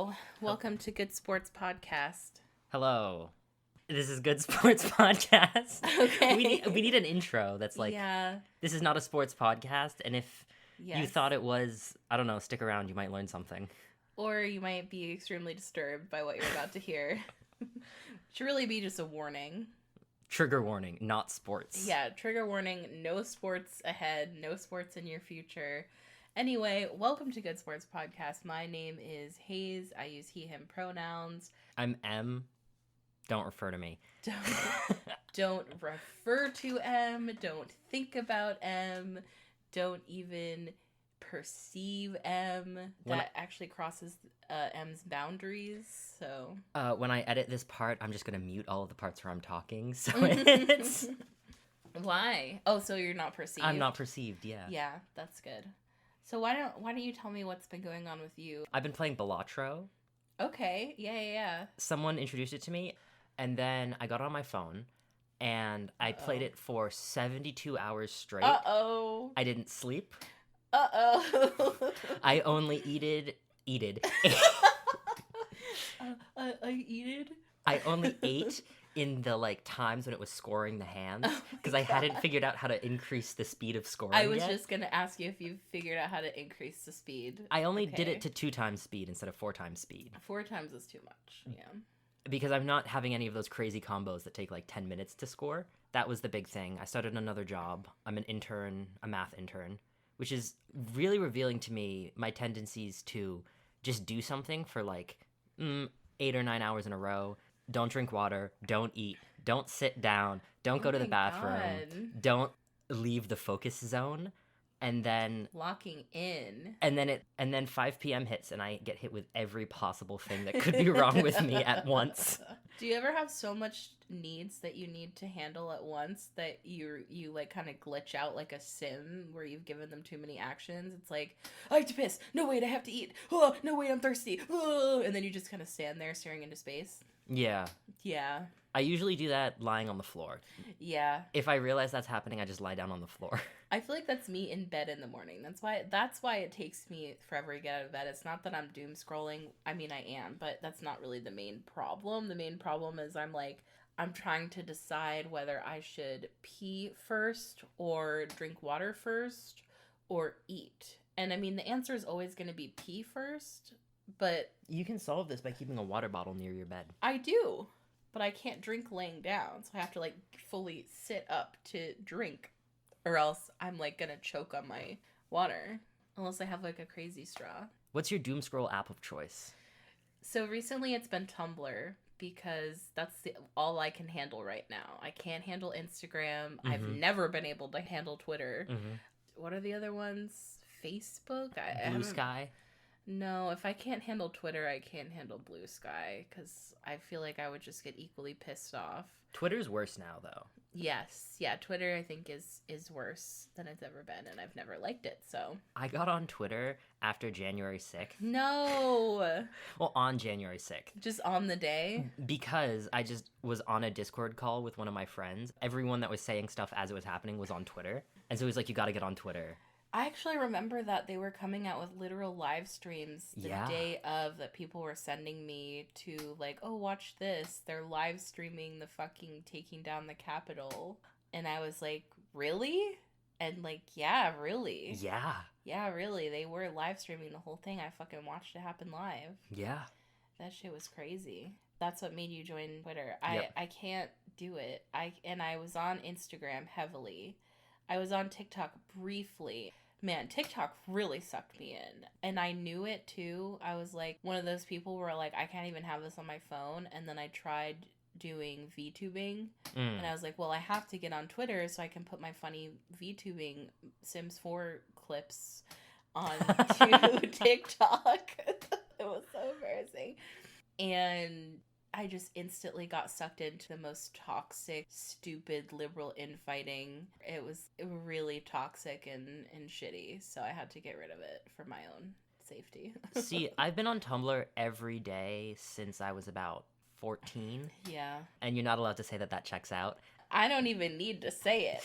Hello. Welcome to Good Sports Podcast. Hello. This is Good Sports Podcast. Okay. We need an intro that's like, yeah. This is not a sports podcast, and if you Yes. thought it was, I don't know, stick around, you might learn something. Or you might be extremely disturbed by what you're about to hear. Should really be just a warning. Trigger warning, not sports. Yeah, trigger warning, no sports ahead, no sports in your future. Anyway, welcome to Good Sports Podcast. My name is Hayes. I use he, him pronouns. I'm M. Don't refer to me. Don't refer to M. Don't think about M. Don't even perceive M. That actually crosses M's boundaries. So when I edit this part, I'm just gonna mute all of the parts where I'm talking. So it's Why? Oh, so you're not perceived. I'm not perceived. Yeah. Yeah, that's good. So why don't you tell me what's been going on with you? I've been playing Balatro. Okay. Yeah. Someone introduced it to me, and then I got on my phone, and I played it for 72 hours straight. Uh-oh. I didn't sleep. Uh-oh. I only eated. I only ate in the times when it was scoring the hands, because I hadn't figured out how to increase the speed of scoring I was yet. just gonna ask you if you figured out how to increase the speed. I only did it to 2 times speed instead of 4 times speed. 4 times is too much. Yeah. Because I'm not having any of those crazy combos that take 10 minutes to score. That was the big thing. I started another job. I'm an intern, a math intern, which is really revealing to me my tendencies to just do something for 8 or 9 hours in a row. Don't drink water, don't eat, don't sit down, don't go to the bathroom, don't leave the focus zone, and then locking in. And then 5 p.m. hits and I get hit with every possible thing that could be wrong with me at once. Do you ever have so much needs that you need to handle at once that you kind of glitch out like a sim where you've given them too many actions? It's like, I have to piss. No, wait, I have to eat. Oh, no, wait, I'm thirsty. Oh, and then you just kind of stand there staring into space. Yeah. Yeah. I usually do that lying on the floor. Yeah. If I realize that's happening, I just lie down on the floor. I feel like that's me in bed in the morning. That's why it takes me forever to get out of bed. It's not that I'm doom scrolling. I mean, I am, but that's not really the main problem. The main problem is I'm trying to decide whether I should pee first or drink water first or eat. And I mean, the answer is always going to be pee first, but you can solve this by keeping a water bottle near your bed. I do, but I can't drink laying down. So I have to fully sit up to drink, or else I'm gonna choke on my water unless I have a crazy straw. What's your doom scroll app of choice? So recently it's been Tumblr, because that's all I can handle right now. I can't handle Instagram. Mm-hmm. I've never been able to handle Twitter. Mm-hmm. What are the other ones? Facebook? Blue Sky? No, if I can't handle Twitter, I can't handle Blue Sky, because I feel like I would just get equally pissed off. Twitter's worse now, though. Yes. Yeah, Twitter, I think, is worse than it's ever been, and I've never liked it, so. I got on Twitter after January 6th. No! Well, on January 6th. Just on the day? Because I just was on a Discord call with one of my friends. Everyone that was saying stuff as it was happening was on Twitter. And so he was like, you gotta get on Twitter. I actually remember that they were coming out with literal live streams the day of, that people were sending me to, oh, watch this. They're live streaming the fucking taking down the Capitol. And I was like, really? And yeah, really. Yeah. Yeah, really. They were live streaming the whole thing. I fucking watched it happen live. Yeah. That shit was crazy. That's what made you join Twitter. Yep. I can't do it. I was on Instagram heavily. I was on TikTok briefly. Man, TikTok really sucked me in. And I knew it too. I was one of those people where I can't even have this on my phone. And then I tried doing VTubing. And I was like, well, I have to get on Twitter so I can put my funny VTubing Sims 4 clips onto TikTok. It was so embarrassing. And I just instantly got sucked into the most toxic, stupid, liberal infighting. It was really toxic and shitty, so I had to get rid of it for my own safety. See, I've been on Tumblr every day since I was about 14. Yeah. And you're not allowed to say that checks out. I don't even need to say it.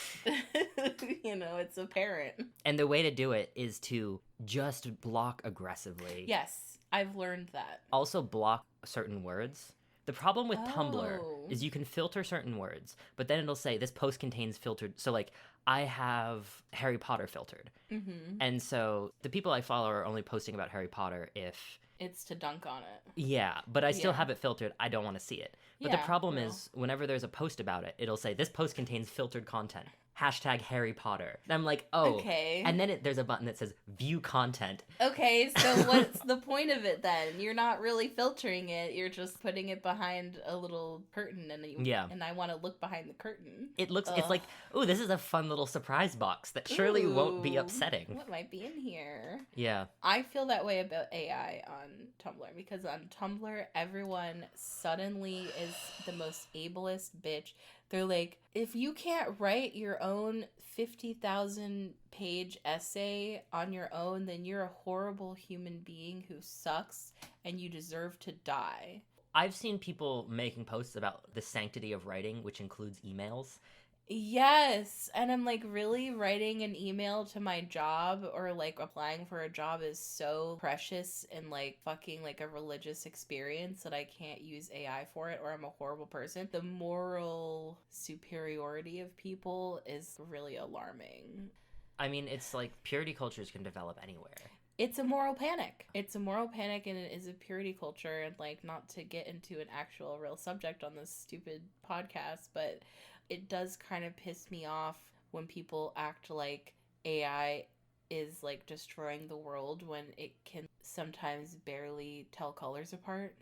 It's apparent. And the way to do it is to just block aggressively. Yes. I've learned that. Also block certain words. The problem with Tumblr Oh. is you can filter certain words, but then it'll say this post contains filtered. So, like, I have Harry Potter filtered. Mm-hmm. And so the people I follow are only posting about Harry Potter if. It's to dunk on it. Yeah, but I still Yeah. have it filtered. I don't want to see it. But Yeah, the problem well. is, whenever there's a post about it, it'll say, this post contains filtered content. Hashtag Harry Potter. And I'm like, oh. Okay. And then there's a button that says view content. Okay, so what's the point of it then? You're not really filtering it. You're just putting it behind a little curtain, and I want to look behind the curtain. It looks, Ugh. it's like, ooh, this is a fun little surprise box that surely won't be Ooh, upsetting. What might be in here? Yeah. I feel that way about AI on Tumblr because on Tumblr, everyone suddenly is the most ableist bitch. They're like, if you can't write your own 50,000 page essay on your own, then you're a horrible human being who sucks and you deserve to die. I've seen people making posts about the sanctity of writing, which includes emails. Yes, and I'm like, really, writing an email to my job or like applying for a job is so precious and like fucking like a religious experience that I can't use AI for it or I'm a horrible person. The moral superiority of people is really alarming. I mean, it's like purity cultures can develop anywhere. It's a moral panic. It's a moral panic and it is a purity culture. And like, not to get into an actual real subject on this stupid podcast, but it does kind of piss me off when people act like AI is like destroying the world when it can sometimes barely tell colors apart.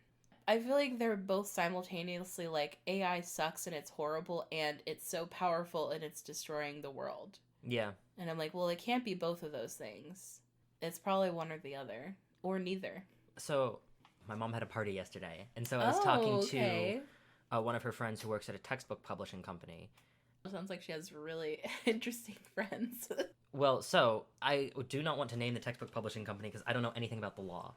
I feel like they're both simultaneously like AI sucks and it's horrible and it's so powerful and it's destroying the world. Yeah. And I'm like, well, it can't be both of those things. It's probably one or the other or neither. So my mom had a party yesterday, and so I was talking okay. to one of her friends who works at a textbook publishing company. Sounds like she has really interesting friends. Well, so I do not want to name the textbook publishing company because I don't know anything about the law.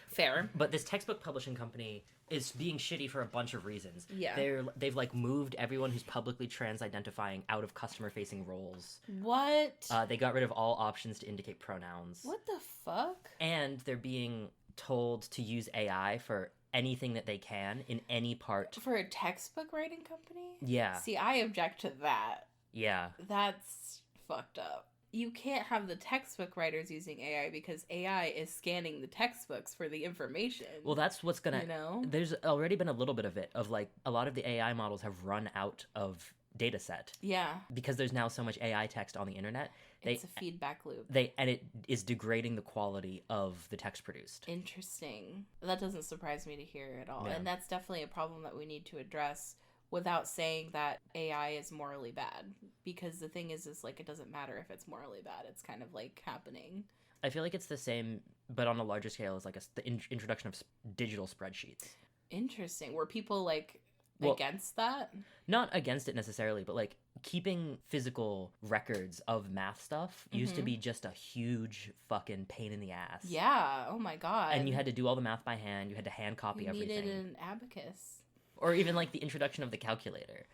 Fair. But this textbook publishing company is being shitty for a bunch of reasons. Yeah. They've like moved everyone who's publicly trans-identifying out of customer-facing roles. What? They got rid of all options to indicate pronouns. What the fuck? And they're being told to use AI for anything that they can in any part. For a textbook writing company? Yeah. See, I object to that. Yeah. That's fucked up. You can't have the textbook writers using AI because AI is scanning the textbooks for the information. Well, that's what's gonna... You know? There's already been a little bit of it, of like, a lot of the AI models have run out of data set. Yeah. Because there's now so much AI text on the internet. It's a feedback loop. And it is degrading the quality of the text produced. Interesting. That doesn't surprise me to hear at all. Yeah. And that's definitely a problem that we need to address without saying that AI is morally bad. Because the thing is like, it doesn't matter if it's morally bad. It's kind of like happening. I feel like it's the same, but on a larger scale, as like the introduction of digital spreadsheets. Interesting. Were people like against that? Not against it necessarily, but like keeping physical records of math stuff used to be just a huge fucking pain in the ass. Yeah. Oh my god. And you had to do all the math by hand. You had to hand copy everything. You needed an abacus. Or even like the introduction of the calculator.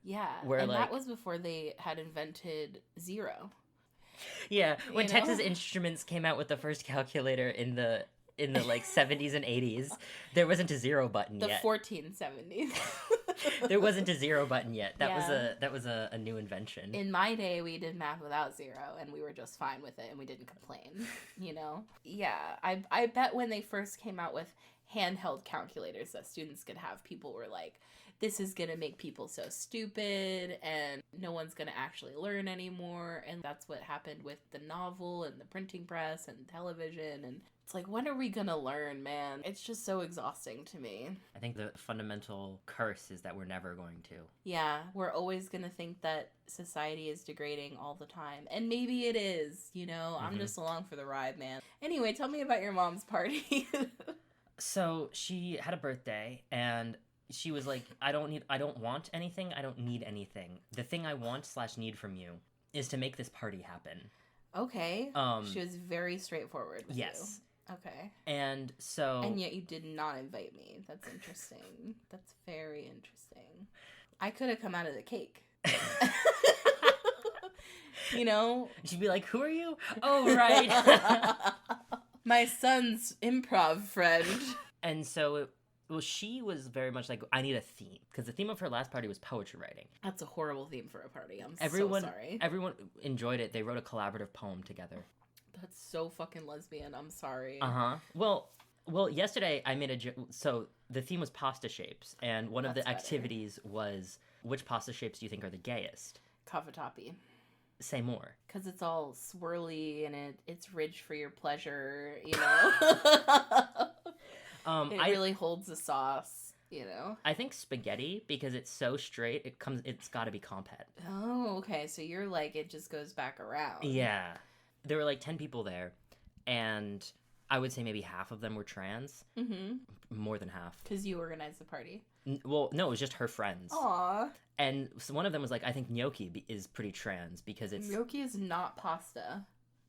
Yeah. Where, and like, that was before they had invented zero. Yeah. When Texas Instruments came out with the first calculator in the like 70s and 80s, there wasn't a zero button yet. The 1470s. There wasn't a zero button yet. That was a new invention. In my day, we did math without zero, and we were just fine with it, and we didn't complain, you know? Yeah, I bet when they first came out with handheld calculators that students could have, people were like, this is going to make people so stupid, and no one's going to actually learn anymore, and that's what happened with the novel, and the printing press, and television, and it's like, when are we going to learn, man? It's just so exhausting to me. I think the fundamental curse is that we're never going to. Yeah, we're always going to think that society is degrading all the time. And maybe it is, you know? I'm just along for the ride, man. Anyway, tell me about your mom's party. So she had a birthday, and she was like, I don't want anything. I don't need anything. The thing I want / need from you is to make this party happen. Okay. She was very straightforward with you. Okay. And so... And yet you did not invite me. That's interesting. That's very interesting. I could have come out of the cake. You know? She'd be like, who are you? Oh, right. My son's improv friend. And so, well, she was very much like, I need a theme. Because the theme of her last party was poetry writing. That's a horrible theme for a party. I'm Everyone, so sorry. Everyone enjoyed it. They wrote a collaborative poem together. That's so fucking lesbian. I'm sorry. Uh-huh. Well, yesterday I made so the theme was pasta shapes. And one of the activities was, which pasta shapes do you think are the gayest? Cavatappi. Say more. Because it's all swirly and it's rich for your pleasure, you know? It really holds the sauce, you know? I think spaghetti, because it's so straight, it's got to be compact. Oh, okay. So you're like, it just goes back around. Yeah. There were like 10 people there, and I would say maybe half of them were trans. Mm-hmm. More than half. Because you organized the party. Well, no, it was just her friends. Aww. And so one of them was like, I think gnocchi is pretty trans because it's... Gnocchi is not pasta.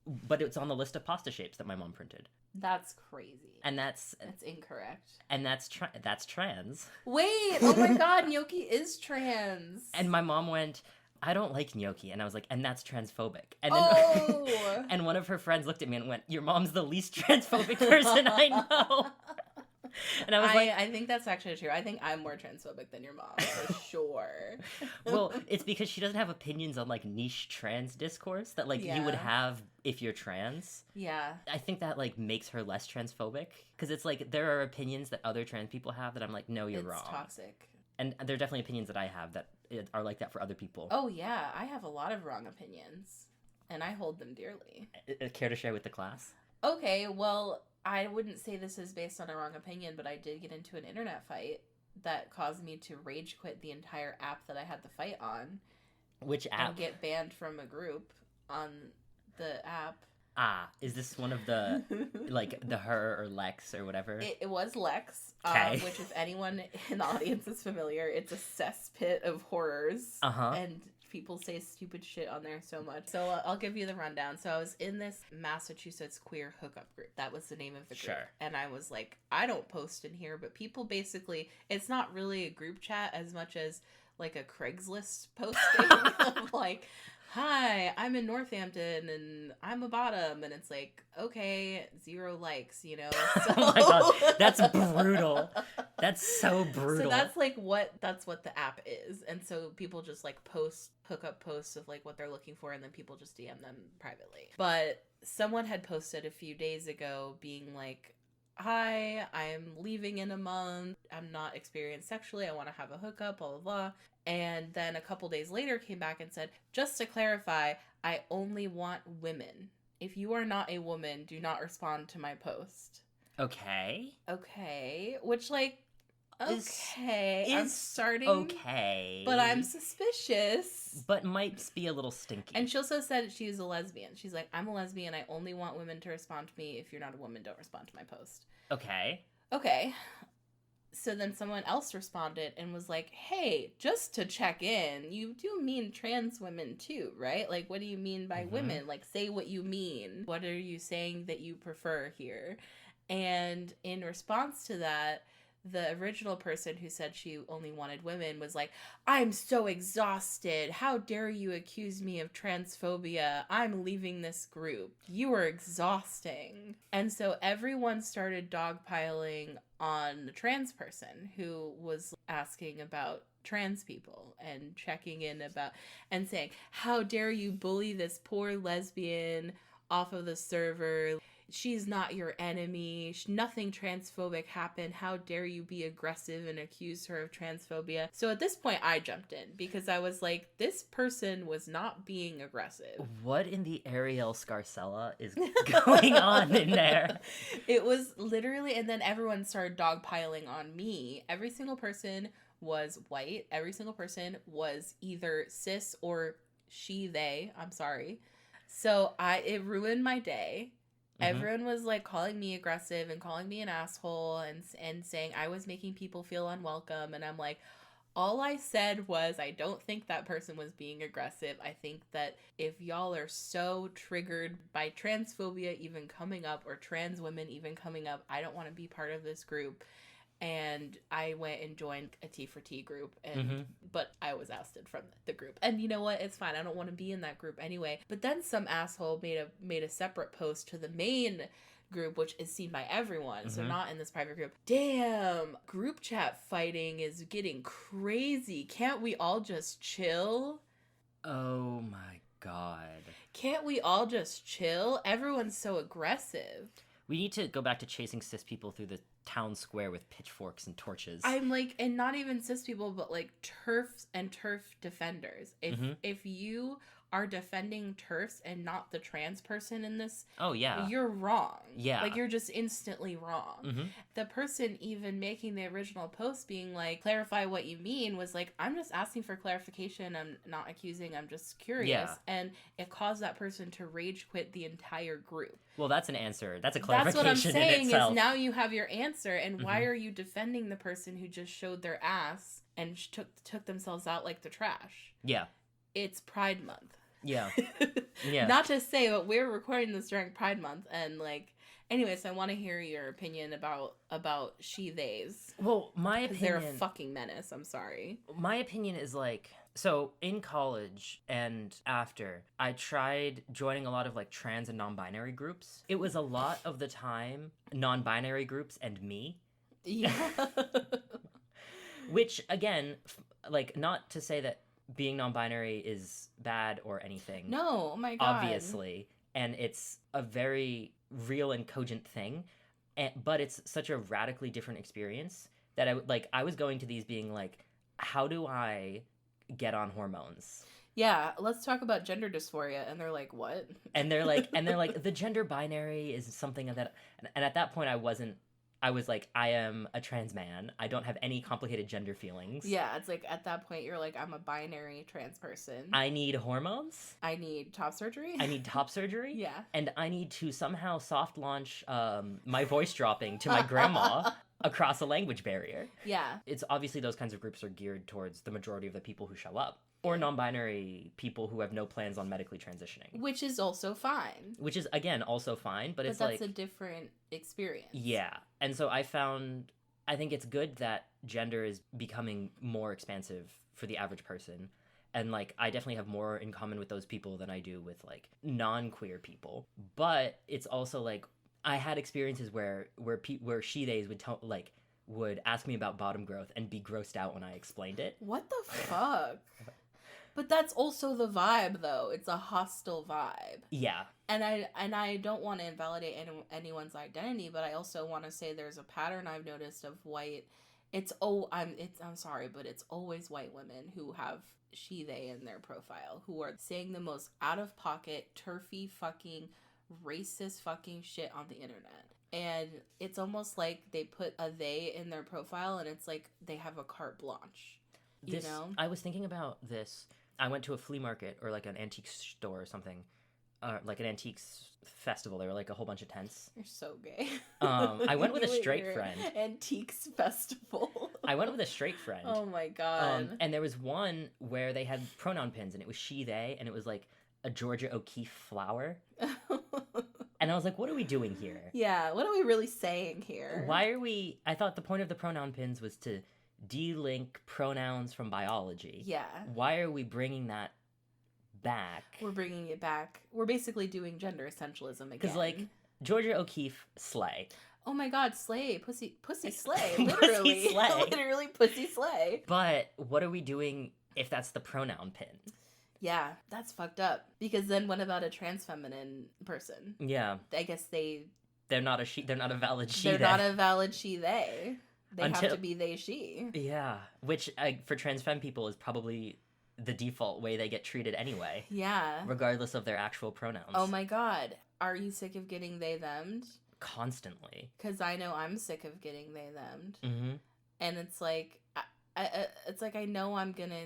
But it's on the list of pasta shapes that my mom printed. That's crazy. And that's incorrect. And that's trans. Wait! Oh my god, gnocchi is trans. And my mom went, I don't like gnocchi. And I was like, and that's transphobic. And then, and one of her friends looked at me and went, your mom's the least transphobic person I know. And I was like, I think that's actually true. I think I'm more transphobic than your mom, for sure. Well, it's because she doesn't have opinions on like niche trans discourse that like you would have if you're trans. Yeah. I think that like makes her less transphobic because it's like there are opinions that other trans people have that I'm like, no, you're wrong. It's toxic. And there are definitely opinions that I have that are like that for other people. Oh yeah, I have a lot of wrong opinions, and I hold them dearly. Care to share with the class? Okay, well, I wouldn't say this is based on a wrong opinion, but I did get into an internet fight that caused me to rage quit the entire app that I had the fight on. Which app? And get banned from a group on the app. Ah, is this one of the, like, the her or Lex or whatever? It was Lex, okay. Which if anyone in the audience is familiar, it's a cesspit of horrors. Uh-huh. And people say stupid shit on there so much. So I'll give you the rundown. So I was in this Massachusetts queer hookup group. That was the name of the group. Sure. And I was like, I don't post in here, but people basically, it's not really a group chat as much as like a Craigslist posting of like, hi, I'm in Northampton and I'm a bottom. And it's like, okay, 0 likes, you know? So... Oh my god, that's brutal. That's so brutal. So that's what the app is. And so people just like post hookup posts of like what they're looking for, and then people just DM them privately. But someone had posted a few days ago being like, hi, I'm leaving in a month. I'm not experienced sexually. I want to have a hookup, blah, blah, blah. And then a couple days later came back and said, just to clarify, I only want women. If you are not a woman, do not respond to my post. Okay. Okay. Which, like, okay. I'm starting. Okay. But I'm suspicious. But might be a little stinky. And she also said she's a lesbian. She's like, I'm a lesbian. I only want women to respond to me. If you're not a woman, don't respond to my post. Okay. Okay. So then someone else responded and was like, hey, just to check in, you do mean trans women too, right? Like, what do you mean by women? Like, say what you mean. What are you saying that you prefer here? And in response to that, the original person who said she only wanted women was like, I'm so exhausted. How dare you accuse me of transphobia? I'm leaving this group. You are exhausting. And so everyone started dogpiling on the trans person who was asking about trans people and checking in about and saying, how dare you bully this poor lesbian off of the server? She's not your enemy. Nothing transphobic happened. How dare you be aggressive and accuse her of transphobia? So at this point, I jumped in because I was like, this person was not being aggressive. What in the Ariel Scarcella is going on in there? It was literally, and then everyone started dogpiling on me. Every single person was white. Every single person was either cis or she, they. I'm sorry. So it ruined my day. Everyone was like calling me aggressive and calling me an asshole and saying I was making people feel unwelcome. And I'm like, all I said was I don't think that person was being aggressive. I think that if y'all are so triggered by transphobia even coming up or trans women even coming up, I don't want to be part of this group. And I went and joined a T for T group, but I was ousted from the group. And you know what? It's fine. I don't want to be in that group anyway. But then some asshole made a separate post to the main group, which is seen by everyone, so Mhm. not in this private group. Damn, group chat fighting is getting crazy. Can't we all just chill? Oh my god. Can't we all just chill? Everyone's so aggressive. We need to go back to chasing cis people through the town square with pitchforks and torches. I'm like, and not even cis people, but like TERFs and TERF defenders. If you are defending TERFs and not the trans person in this, Oh, yeah. you're wrong. Yeah. Like, you're just instantly wrong. Mm-hmm. The person even making the original post being like, clarify what you mean, was like, I'm just asking for clarification. I'm not accusing. I'm just curious. Yeah. And it caused that person to rage quit the entire group. Well, that's an answer. That's a That's clarification what I'm saying in itself. is now you have your answer. And why Mhm. are you defending the person who just showed their ass and took themselves out like the trash? Yeah. It's Pride Month. Yeah. Yeah. Not to say, but we're recording this during Pride Month, and like, anyways, I want to hear your opinion about she/theys. Well, my Because they're opinion... a fucking menace. I'm sorry. My opinion is like... So, in college and after, I tried joining a lot of like trans and non-binary groups. It was a lot of the time non-binary groups and me. Yeah. Which, again, like, not to say that being non-binary is bad or anything. No, oh my god. Obviously. And it's a very real and cogent thing. But it's such a radically different experience that I was going to these being like, how do I get on hormones? Yeah, let's talk about gender dysphoria. And they're like, what? And they're like, the gender binary is something that, and at that point I was like, I am a trans man. I don't have any complicated gender feelings. Yeah, it's like at that point you're like, I'm a binary trans person. I need hormones. I need top surgery. I need top surgery. Yeah. And I need to somehow soft launch my voice dropping to my grandma across a language barrier. Yeah. It's obviously those kinds of groups are geared towards the majority of the people who show up. Or non-binary people who have no plans on medically transitioning. Which is also fine. Which is, again, also fine, but it's that's like... a different experience. Yeah. And so I think it's good that gender is becoming more expansive for the average person. And, like, I definitely have more in common with those people than I do with, like, non-queer people. But it's also, like, I had experiences where she-theys would ask me about bottom growth and be grossed out when I explained it. What the fuck? But that's also the vibe, though. It's a hostile vibe. Yeah. And I don't want to invalidate anyone's identity, but I also want to say there's a pattern I've noticed of white. I'm sorry, but it's always white women who have she/they in their profile, who are saying the most out of pocket, turfy, fucking racist fucking shit on the internet. And it's almost like they put a they in their profile, and it's like they have a carte blanche. You know? I was thinking about this. I went to a flea market or like an antique store or something, like an antiques festival. There were like a whole bunch of tents. You're so gay. I went with a straight friend. Antiques festival. I went with a straight friend. Oh my god. And there was one where they had pronoun pins, and it was she, they, and it was like a Georgia O'Keeffe flower. And I was like, what are we doing here? Yeah, what are we really saying here? I thought the point of the pronoun pins was to de-link pronouns from biology. Yeah. Why are we bringing that back? We're bringing it back. We're basically doing gender essentialism again. Because, like, Georgia O'Keeffe, slay. Oh my god, slay. Pussy slay. Literally. Pussy slay. Literally pussy slay. But what are we doing if that's the pronoun pin? Yeah, that's fucked up. Because then what about a trans feminine person? Yeah. I guess they're not a valid she. They're not a valid she/they. They have to be they/she. Yeah, which for trans femme people is probably the default way they get treated anyway. Yeah. Regardless of their actual pronouns. Oh my god. Are you sick of getting they/them'd? Constantly. Because I know I'm sick of getting they/them'd. Mm-hmm. And it's like, I know I'm gonna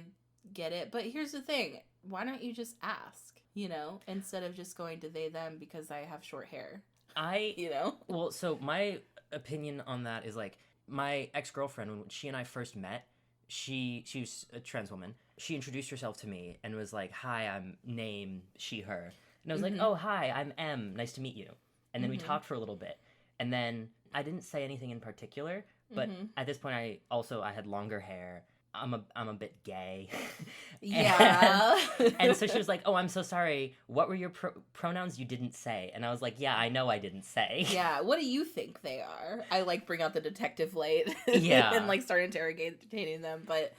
get it. But here's the thing. Why don't you just ask, you know, instead of just going to they/them because I have short hair? You know? Well, so my opinion on that is like, my ex-girlfriend, when she and I first met, she was a trans woman. She introduced herself to me and was like, hi, I'm name, she, her. And I was like, oh, hi, I'm M. Nice to meet you. And then we talked for a little bit. And then I didn't say anything in particular, but at this point I had longer hair. I'm a bit gay. Yeah. And so she was like, "Oh, I'm so sorry. What were your pronouns you didn't say?" And I was like, "Yeah, I know I didn't say." Yeah, what do you think they are? I like bring out the detective light Yeah. and like start interrogating them, but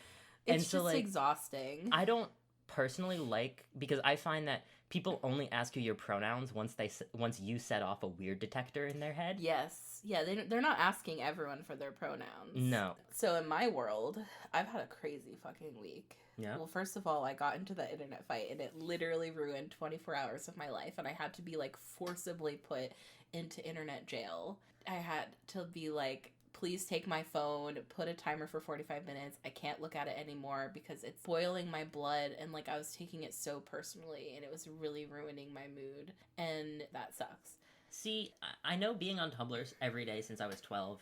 it's And so, just like, exhausting. I don't personally like, because I find that people only ask you your pronouns once you set off a weird detector in their head. Yes. Yeah, they're not asking everyone for their pronouns. No. So in my world, I've had a crazy fucking week. Yeah. Well, first of all, I got into that internet fight and it literally ruined 24 hours of my life, and I had to be like forcibly put into internet jail. I had to be like, please take my phone, put a timer for 45 minutes. I can't look at it anymore because it's boiling my blood, and like I was taking it so personally and it was really ruining my mood, and that sucks. See, I know being on Tumblr every day since I was 12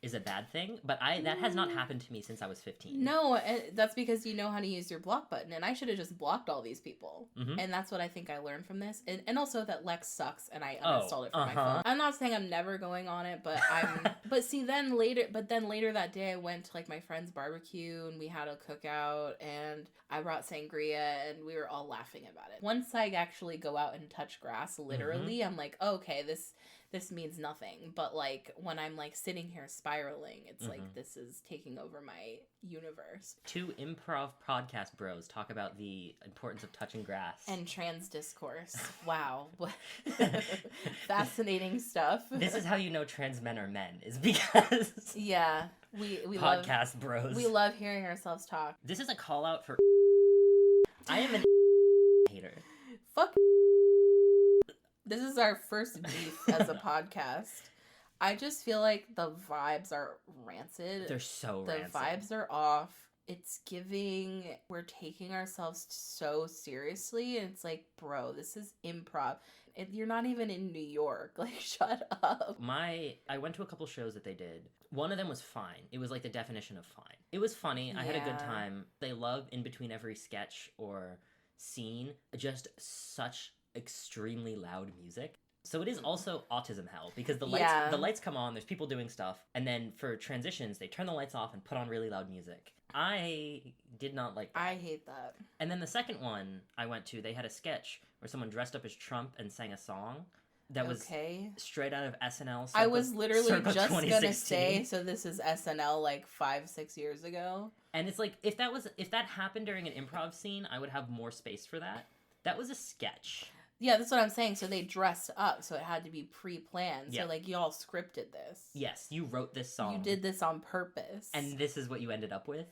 is a bad thing, but that has not happened to me since I was 15. No, that's because you know how to use your block button, and I should have just blocked all these people. Mm-hmm. And that's what I think I learned from this. And also that Lex sucks, and I uninstalled it from my phone. I'm not saying I'm never going on it, but then later that day I went to like my friend's barbecue, and we had a cookout, and I brought sangria, and we were all laughing about it. Once I actually go out and touch grass, literally, I'm like, oh, okay, this means nothing. But like when I'm like sitting here spiraling, it's like this is taking over my universe. Two improv podcast bros talk about the importance of touching grass. And trans discourse. Wow. Fascinating stuff. This is how you know trans men are men, is because yeah, we podcast bros. We love hearing ourselves talk. This is a call out for I am an hater. Fuck. This is our first beef as a podcast. I just feel like the vibes are rancid. They're so The rancid. vibes are off. It's giving, we're taking ourselves so seriously, and it's like, bro, this is improv. You're not even in New York. Like, shut up. I went to a couple shows that they did. One of them was fine. It was like the definition of fine. It was funny. I had a good time. They love in between every sketch or scene just such extremely loud music. So it is also autism hell, because the lights come on, there's people doing stuff, and then for transitions they turn the lights off and put on really loud music. I did not like that. I hate that. And then the second one I went to, they had a sketch where someone dressed up as Trump and sang a song that was straight out of SNL. I was literally just gonna say, so this is SNL like 5-6 years ago. And it's like, if that happened during an improv scene, I would have more space for that. That was a sketch. Yeah, that's what I'm saying. So they dressed up, so it had to be pre-planned. Yeah. So, like, y'all scripted this. Yes, you wrote this song. You did this on purpose. And this is what you ended up with?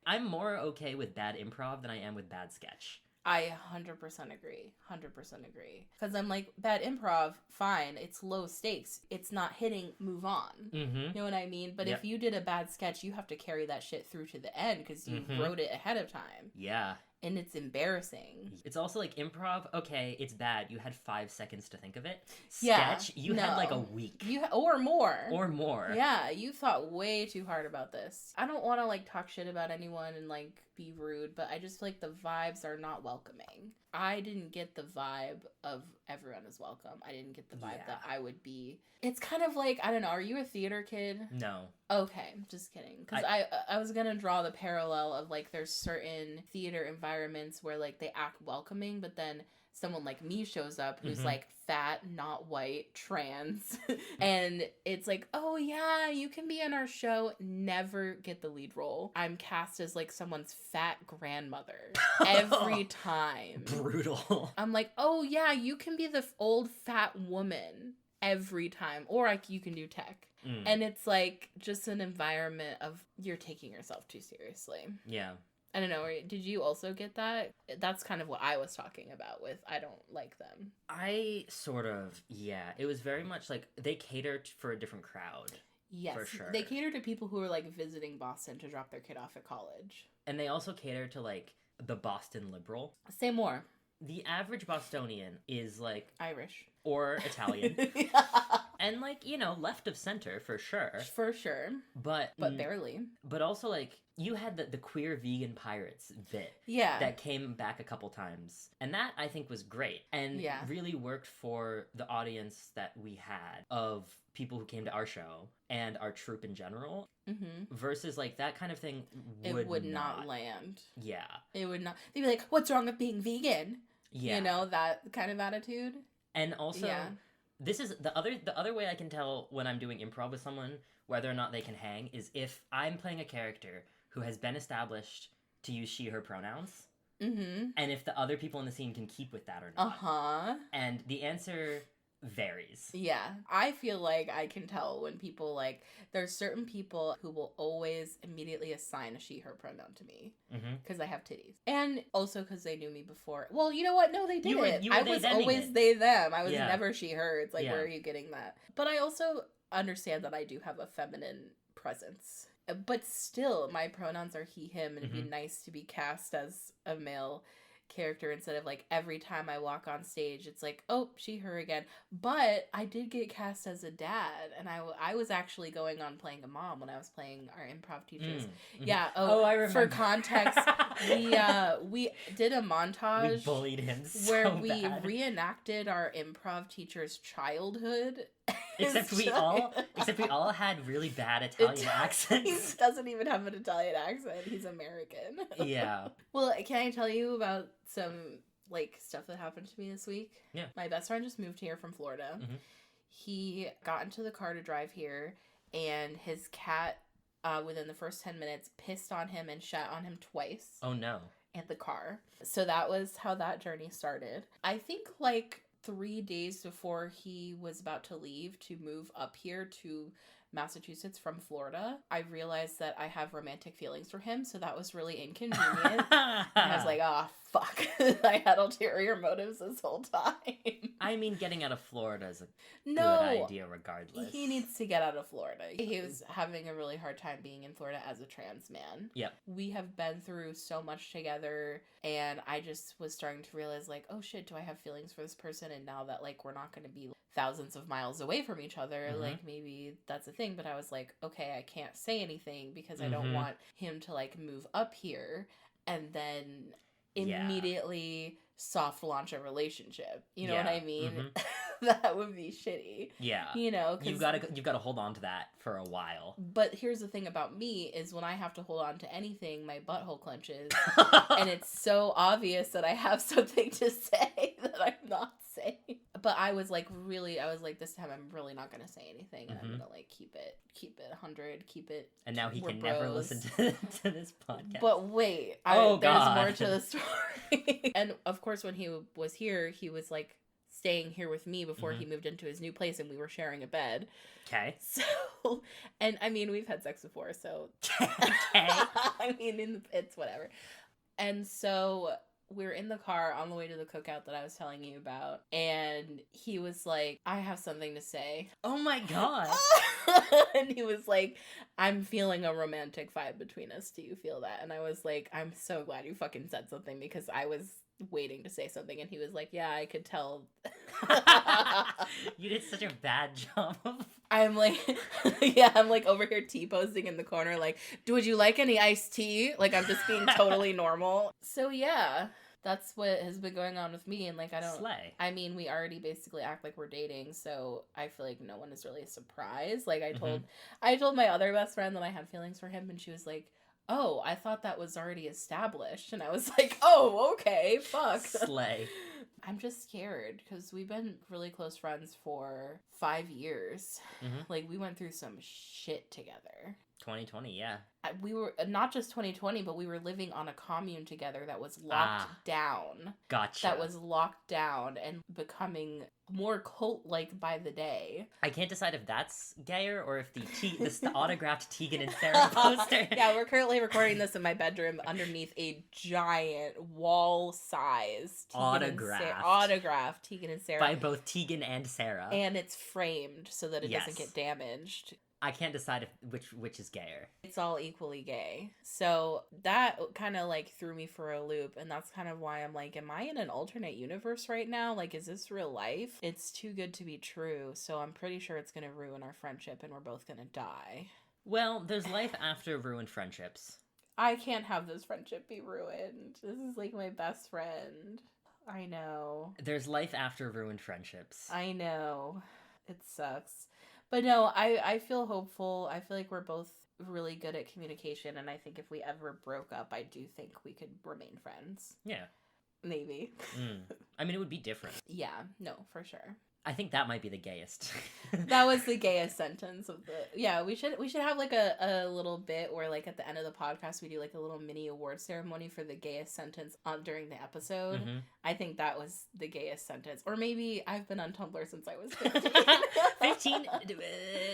I'm more okay with bad improv than I am with bad sketch. I 100% agree. 100% agree. Because I'm like, bad improv, fine. It's low stakes. It's not hitting, move on. Mm-hmm. You know what I mean? But if you did a bad sketch, you have to carry that shit through to the end because you wrote it ahead of time. Yeah. And it's embarrassing. It's also like improv, okay, it's bad. You had 5 seconds to think of it. Sketch, you had like a week. Or more. Or more. Yeah, you thought way too hard about this. I don't want to like talk shit about anyone and like be rude, but I just feel like the vibes are not welcoming. I didn't get the vibe of everyone is welcome. I didn't get the vibe that I would be. It's kind of like, I don't know, are you a theater kid? No. Okay, just kidding. Because I was going to draw the parallel of like there's certain theater environments where like they act welcoming, but then someone like me shows up who's like fat, not white, trans, and it's like, oh yeah, you can be in our show, never get the lead role. I'm cast as like someone's fat grandmother every time. Brutal. I'm like, oh yeah, you can be the old fat woman every time, or like you can do tech. And it's like just an environment of you're taking yourself too seriously. Yeah. I don't know, did you also get that? That's kind of what I was talking about with I don't like them. I sort of, yeah. It was very much like they catered for a different crowd. Yes, for sure. They cater to people who are like visiting Boston to drop their kid off at college. And they also cater to like the Boston liberal. Say more. The average Bostonian is like Irish. Or Italian. And like, you know, left of center for sure. For sure. But barely. But also like you had the queer vegan pirates bit. Yeah. That came back a couple times. And that I think was great. And really worked for the audience that we had of people who came to our show and our troupe in general. versus like that kind of thing it would not land. Yeah. It would not. They'd be like, what's wrong with being vegan? Yeah. You know, that kind of attitude. And also, this is the other way I can tell when I'm doing improv with someone whether or not they can hang is if I'm playing a character who has been established to use she, her pronouns. Mm-hmm. And if the other people in the scene can keep with that or not. Uh-huh. And the answer varies. Yeah. I feel like I can tell when people, like, there's certain people who will always immediately assign a she, her pronoun to me. Because I have titties. And also because they knew me before. Well, you know what? No, they didn't. I was always they, them. I was never she, her. It's like, where are you getting that? But I also understand that I do have a feminine presence. But still, my pronouns are he, him, and it'd be nice to be cast as a male character instead of like every time I walk on stage it's like, oh, she, her again. But I did get cast as a dad, and I was actually going on playing a mom when I was playing our improv teachers. Yeah. Oh, I remember. For context, we did a montage. We bullied him so where we bad. Reenacted our improv teacher's childhood. Except we all had really bad Italian accents. He doesn't even have an Italian accent. He's American. Yeah. Well, can I tell you about some like stuff that happened to me this week? Yeah. My best friend just moved here from Florida. He got into the car to drive here, and his cat, within the first 10 minutes, pissed on him and shat on him twice. Oh no. In the car. So that was how that journey started. I think like 3 days before he was about to leave to move up here to Massachusetts from Florida, I realized that I have romantic feelings for him, so that was really inconvenient. And I was like, oh, fuck. I had ulterior motives this whole time. I mean, getting out of Florida is a good idea regardless. He needs to get out of Florida. He was having a really hard time being in Florida as a trans man. Yep. We have been through so much together, and I just was starting to realize, like, oh shit, do I have feelings for this person? And now that, like, we're not going to be thousands of miles away from each other, like, maybe that's a thing. But I was like, okay, I can't say anything because I don't want him to, like, move up here and then immediately soft launch a relationship. You know what I mean? That would be shitty. Yeah. You know, you've got to hold on to that for a while. But here's the thing about me is when I have to hold on to anything, my butthole clenches. And it's so obvious that I have something to say that I'm not saying. But I was like, this time I'm really not going to say anything. And I'm going to like keep it 100, keep it. And now he can never listen to this podcast. But wait, there's more to the story. And of course, when he was here, he was like staying here with me before he moved into his new place, and we were sharing a bed. Okay. So, and I mean, we've had sex before, so. Okay. I mean, it's whatever. And so we're in the car on the way to the cookout that I was telling you about, and he was like, I have something to say. Oh my god. And he was like, I'm feeling a romantic vibe between us. Do you feel that? And I was like, I'm so glad you fucking said something, because I was waiting to say something. And he was like, yeah, I could tell. You did such a bad job. I'm like, I'm like over here T-posing in the corner, like, would you like any iced tea? Like, I'm just being totally normal. So yeah, that's what has been going on with me. And like, I don't slay. I mean, we already basically act like we're dating, so I feel like no one is really surprised. Like, I told my other best friend that I had feelings for him, and she was like, oh, I thought that was already established. And I was like, oh, okay, fuck. Slay. I'm just scared because we've been really close friends for 5 years. Like, we went through some shit together. 2020, yeah. We were, not just 2020, but we were living on a commune together that was locked down. Gotcha. That was locked down and becoming more cult-like by the day. I can't decide if that's gayer or if the autographed Tegan and Sarah poster. Yeah, we're currently recording this in my bedroom underneath a giant wall-sized autographed Tegan and Sarah. By both Tegan and Sarah. And it's framed so that it doesn't get damaged. I can't decide which is gayer. It's all equally gay. So that kind of like threw me for a loop, and that's kind of why I'm like, am I in an alternate universe right now? Like, is this real life? It's too good to be true, so I'm pretty sure it's going to ruin our friendship and we're both going to die. Well, there's life after ruined friendships. I can't have this friendship be ruined. This is like my best friend. I know. There's life after ruined friendships. I know. It sucks. But no, I feel hopeful. I feel like we're both really good at communication, and I think if we ever broke up, I do think we could remain friends. Yeah. Maybe. I mean, it would be different. Yeah, no, for sure. I think that might be the gayest. That was the gayest sentence of the... Yeah, we should have like a little bit where like at the end of the podcast we do like a little mini award ceremony for the gayest sentence during the episode. Mm-hmm. I think that was the gayest sentence. Or maybe I've been on Tumblr since I was 15. 15,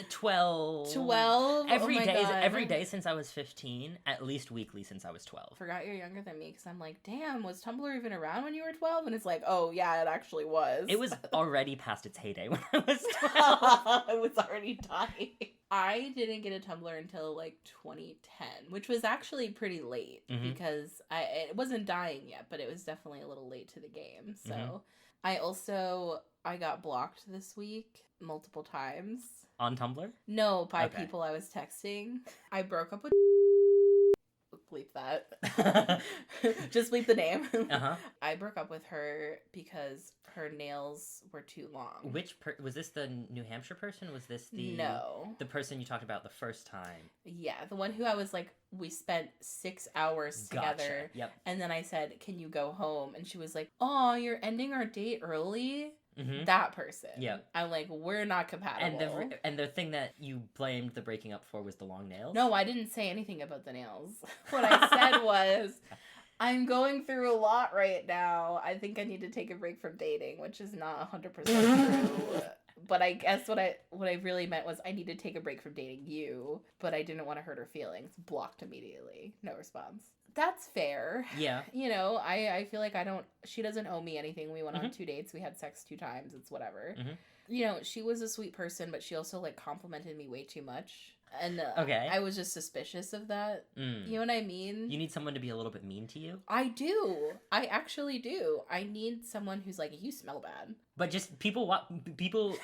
12. 12? Every Oh my day, God. every day since I was 15, at least weekly since I was 12. Forgot you're younger than me because I'm like, damn, was Tumblr even around when you were 12? And it's like, oh yeah, it actually was. It was already past its heyday when I was 12. It was already dying. I didn't get a Tumblr until like 2010, which was actually pretty late because it wasn't dying yet, but it was definitely a little late to the game. So I got blocked this week multiple times. On Tumblr? No, by people I was texting. I broke up with... Bleep that. Just bleep the name. I broke up with her because her nails were too long. Was this the New Hampshire person? Was this the the person you talked about the first time? Yeah, the one who I was like, we spent 6 hours together. Yep. And then I said, "Can you go home?" And she was like, "Oh, you're ending our date early." Mm-hmm. That person. Yeah. I'm like, we're not compatible. And the thing that you blamed the breaking up for was the long nails? No, I didn't say anything about the nails. What I said was, I'm going through a lot right now. I think I need to take a break from dating, which is not 100% true. But I guess what I really meant was I need to take a break from dating you, but I didn't want to hurt her feelings. Blocked immediately. No response. That's fair. Yeah. You know, I feel like she doesn't owe me anything. We went on 2 dates. We had sex 2 times. It's whatever. You know, she was a sweet person, but she also like complimented me way too much. And I was just suspicious of that. You know what I mean? You need someone to be a little bit mean to you? I do. I actually do. I need someone who's like, you smell bad. But just people,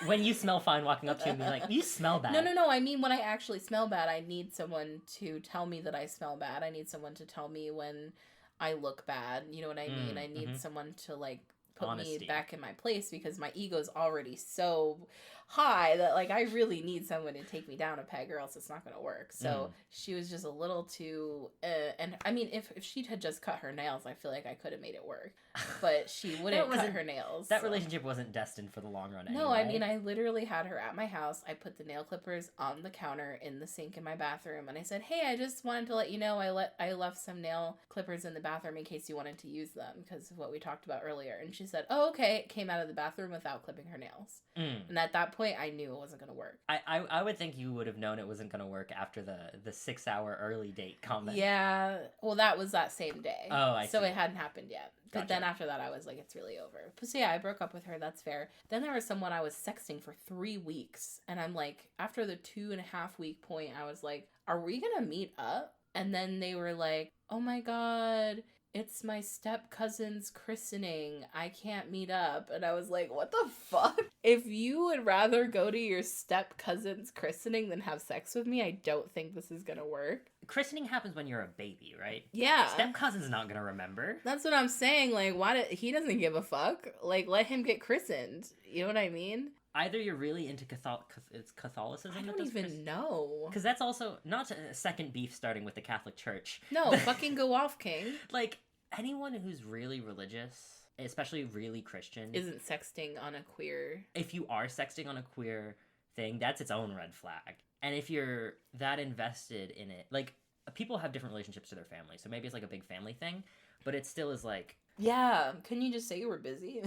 when you smell fine walking up to you and being like, you smell bad. No. I mean, when I actually smell bad, I need someone to tell me that I smell bad. I need someone to tell me when I look bad. You know what I mean? I need someone to like put me back in my place because my ego's already so high that like I really need someone to take me down a peg or else it's not going to work. So she was just a little too and I mean if she had just cut her nails, I feel like I could have made it work, but she wouldn't cut her nails. That relationship wasn't destined for the long run anyway. No, I mean I literally had her at my house. I put the nail clippers on the counter in the sink in my bathroom and I said, hey, I just wanted to let you know I left some nail clippers in the bathroom in case you wanted to use them because of what we talked about earlier. And she said, oh, okay. Came out of the bathroom without clipping her nails. And at that point I knew it wasn't going to work. I would think you would have known it wasn't going to work after the 6 hour early date comment. Yeah. Well, that was that same day. Oh, I see. So it hadn't happened yet. But Gotcha. then after that, I was like, it's really over. But so yeah, I broke up with her. That's fair. Then there was someone I was sexting for 3 weeks. And I'm like, after the 2.5 week point, I was like, are we going to meet up? And then they were like, oh my God, it's my step cousin's christening. I can't meet up. And I was like, what the fuck? If you would rather go to your step cousin's christening than have sex with me, I don't think this is gonna work. Christening happens when you're a baby, right? Yeah. Step cousin's not gonna remember. That's what I'm saying. Like, he doesn't give a fuck. Like, let him get christened. You know what I mean? Either you're really into Catholicism. I don't even know. Because that's also not a second beef starting with the Catholic Church. No, fucking go off, King. Like, anyone who's really religious, especially really Christian, isn't sexting on a queer... If you are sexting on a queer thing, that's its own red flag. And if you're that invested in it, like, people have different relationships to their family, so maybe it's like a big family thing, but it still is like... Yeah, couldn't you just say you were busy?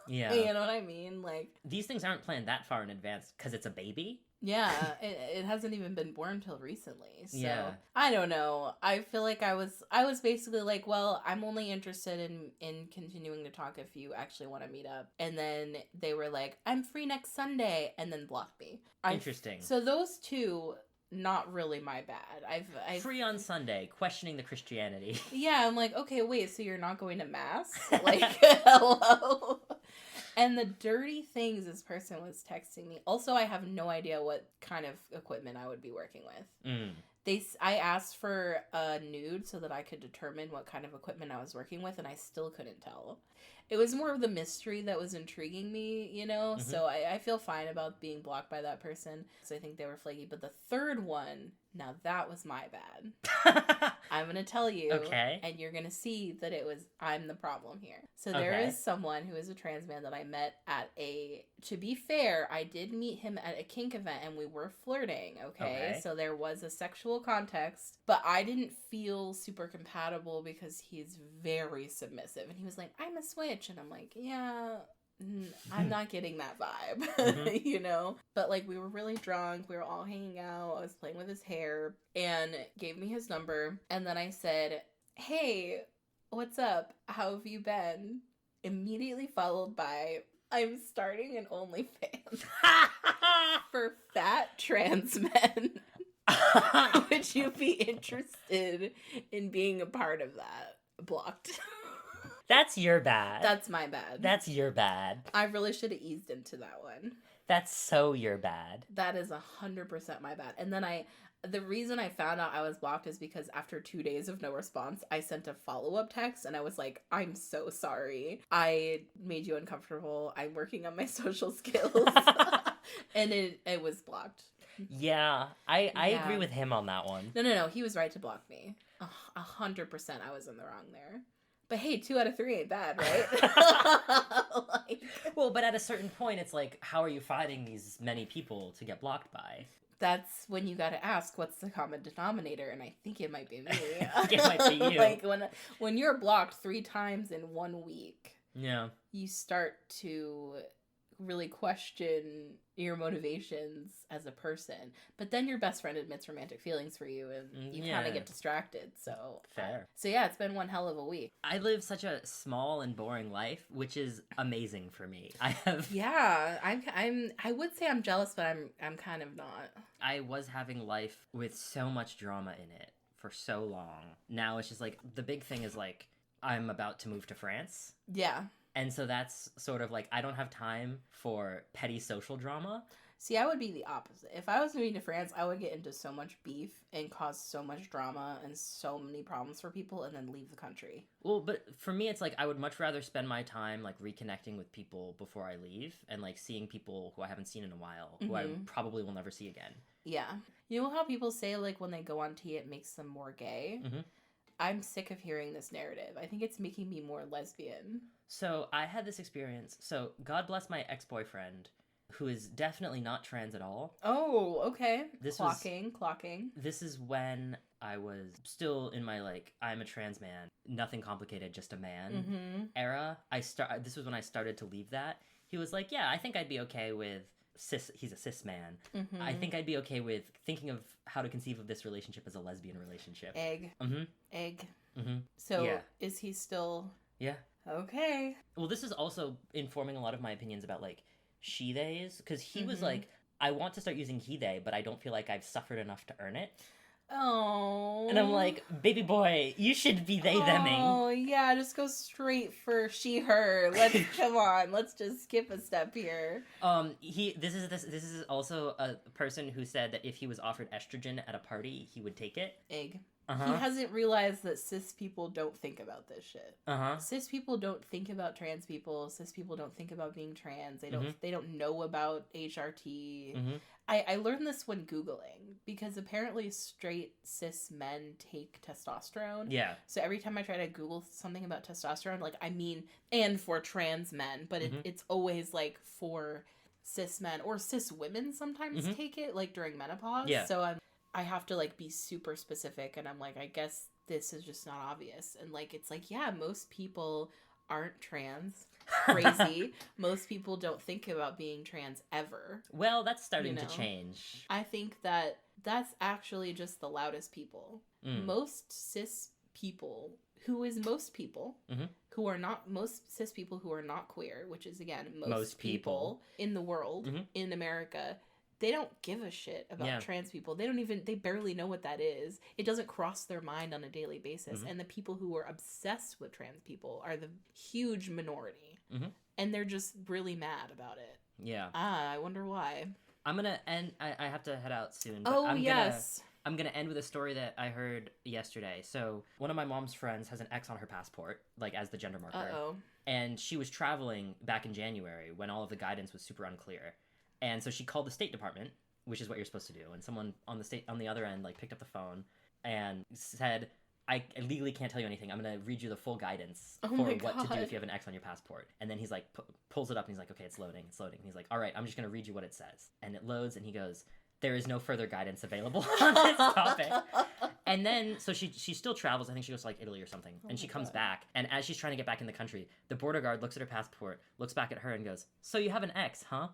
Yeah. You know what I mean? Like, these things aren't planned that far in advance because it's a baby. Yeah, it hasn't even been born until recently. So yeah. I don't know. I feel like I was basically like, well, I'm only interested in continuing to talk if you actually want to meet up. And then they were like, I'm free next Sunday, and then blocked me. Interesting. So those two, not really my bad. I've free on Sunday, questioning the Christianity. Yeah, I'm like, okay, wait, so you're not going to mass? Like, hello? And the dirty things this person was texting me. Also, I have no idea what kind of equipment I would be working with. I asked for a nude so that I could determine what kind of equipment I was working with, and I still couldn't tell. It was more of the mystery that was intriguing me, you know? Mm-hmm. So I feel fine about being blocked by that person, because I think they were flaky. But the third one, Now that was my bad. I'm going to tell you. Okay. And you're going to see that I'm the problem here. So there Okay. is someone who is a trans man that I met to be fair, I did meet him at a kink event and we were flirting, okay? So there was a sexual context, but I didn't feel super compatible because he's very submissive. And he was like, I'm a switch. And I'm like, yeah, I'm not getting that vibe, you know? But, like, we were really drunk. We were all hanging out. I was playing with his hair and gave me his number. And then I said, hey, what's up? How have you been? Immediately followed by, I'm starting an OnlyFans for fat trans men. Would you be interested in being a part of that? Blocked. That's your bad. That's my bad. That's your bad. I really should have eased into that one. That's so your bad. That is 100% my bad. And then the reason I found out I was blocked is because after 2 days of no response, I sent a follow-up text and I was like, I'm so sorry. I made you uncomfortable. I'm working on my social skills. And it was blocked. Yeah, I agree with him on that one. No. He was right to block me. 100% I was in the wrong there. But hey, 2 out of 3 ain't bad, right? Well, but at a certain point, it's like, how are you finding these many people to get blocked by? That's when you gotta ask, what's the common denominator? And I think it might be me. It might be you. Like, when you're blocked 3 times in 1 week, yeah, you start to really question your motivations as a person. But then your best friend admits romantic feelings for you and you kind of get distracted. So fair. So yeah, it's been one hell of a week. I live such a small and boring life, which is amazing for me. I would say I'm jealous, but I'm kind of not. I was having life with so much drama in it for so long. Now it's just like, the big thing is like, I'm about to move to France. Yeah. And so that's sort of like, I don't have time for petty social drama. See, I would be the opposite. If I was moving to France, I would get into so much beef and cause so much drama and so many problems for people and then leave the country. Well, but for me, it's like, I would much rather spend my time like reconnecting with people before I leave and like seeing people who I haven't seen in a while, who I probably will never see again. Yeah. You know how people say like when they go on tea, it makes them more gay? Mm-hmm. I'm sick of hearing this narrative. I think it's making me more lesbian. So I had this experience. So God bless my ex-boyfriend, who is definitely not trans at all. Oh, okay. Clocking. This is when I was still in my like, I'm a trans man, nothing complicated, just a man era. This was when I started to leave that. He was like, yeah, I think I'd be okay with he's a cis man. I think I'd be okay with thinking of how to conceive of this relationship as a lesbian relationship. Egg. So yeah. Is he still... Yeah. Okay. Well, this is also informing a lot of my opinions about like she-theys, because he was like, I want to start using he-they, but I don't feel like I've suffered enough to earn it. Oh. And I'm like, baby boy, you should be they-theming. Oh, yeah, just go straight for she-her. Come on, let's just skip a step here. This is also a person who said that if he was offered estrogen at a party, he would take it. Egg. He hasn't realized that cis people don't think about this shit. Cis people don't think about trans people. Cis people don't think about being trans. They don't know about HRT. I learned this when Googling, because apparently straight cis men take testosterone. Yeah. So every time I try to Google something about testosterone, like, I mean, and for trans men, but it's always like for cis men, or cis women sometimes take it, like during menopause. Yeah. So I have to like be super specific, and I'm like, I guess this is just not obvious. And like, it's like, yeah, most people aren't trans. Crazy. Most people don't think about being trans ever. Well, that's starting to change. I think that that's actually just the loudest people. Most cis people, who is most people, who are not, most cis people who are not queer, which is again, most people in the world, in America, they don't give a shit about trans people. They barely know what that is. It doesn't cross their mind on a daily basis. And the people who are obsessed with trans people are the huge minority. And they're just really mad about it. Yeah. I wonder why. I'm going to end, I have to head out soon. But I'm going to end with a story that I heard yesterday. So one of my mom's friends has an X on her passport, like as the gender marker. And she was traveling back in January when all of the guidance was super unclear. And so she called the State Department which is what you're supposed to do. And someone on the other end like picked up the phone and said, I legally can't tell you anything. I'm going to read you the full guidance for what to do if you have an X on your passport. And then he's like, pulls it up and he's like, okay, it's loading. And he's like, all right, I'm just going to read you what it says. And it loads and he goes, there is no further guidance available on this topic. And then, so she still travels. I think she goes to like Italy or something. And she comes back. And as she's trying to get back in the country, the border guard looks at her passport, looks back at her and goes, so you have an X, huh?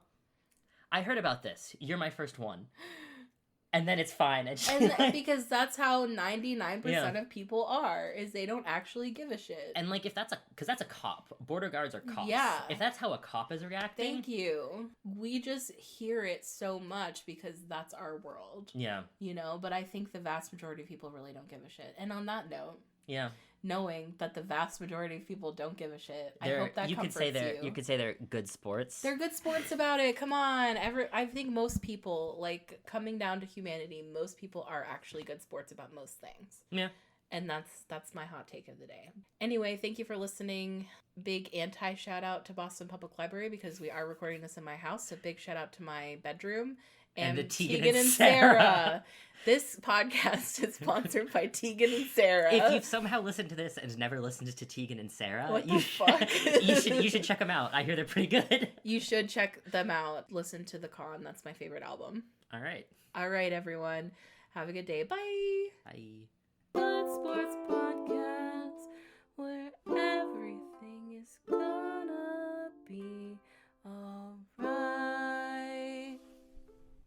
I heard about this. You're my first one. And then it's fine. And because that's how 99% of people are, is they don't actually give a shit. And like, because that's a cop. Border guards are cops. Yeah. If that's how a cop is reacting. Thank you. We just hear it so much because that's our world. Yeah. You know, but I think the vast majority of people really don't give a shit. And on that note. Yeah. Knowing that the vast majority of people don't give a shit. I hope that comforts you. You could say they're good sports. They're good sports about it. Come on. I think most people, like, coming down to humanity, most people are actually good sports about most things. Yeah. And that's my hot take of the day. Anyway, thank you for listening. Big anti-shout out to Boston Public Library because we are recording this in my house. So big shout out to my bedroom. And to Tegan and Sarah. This podcast is sponsored by Tegan and Sarah. If you've somehow listened to this and never listened to Tegan and Sarah, what the fuck? you should check them out. I hear they're pretty good. You should check them out. Listen to The Con. That's my favorite album. All right. All right, everyone. Have a good day. Bye. Bye. Blood Sports Podcast.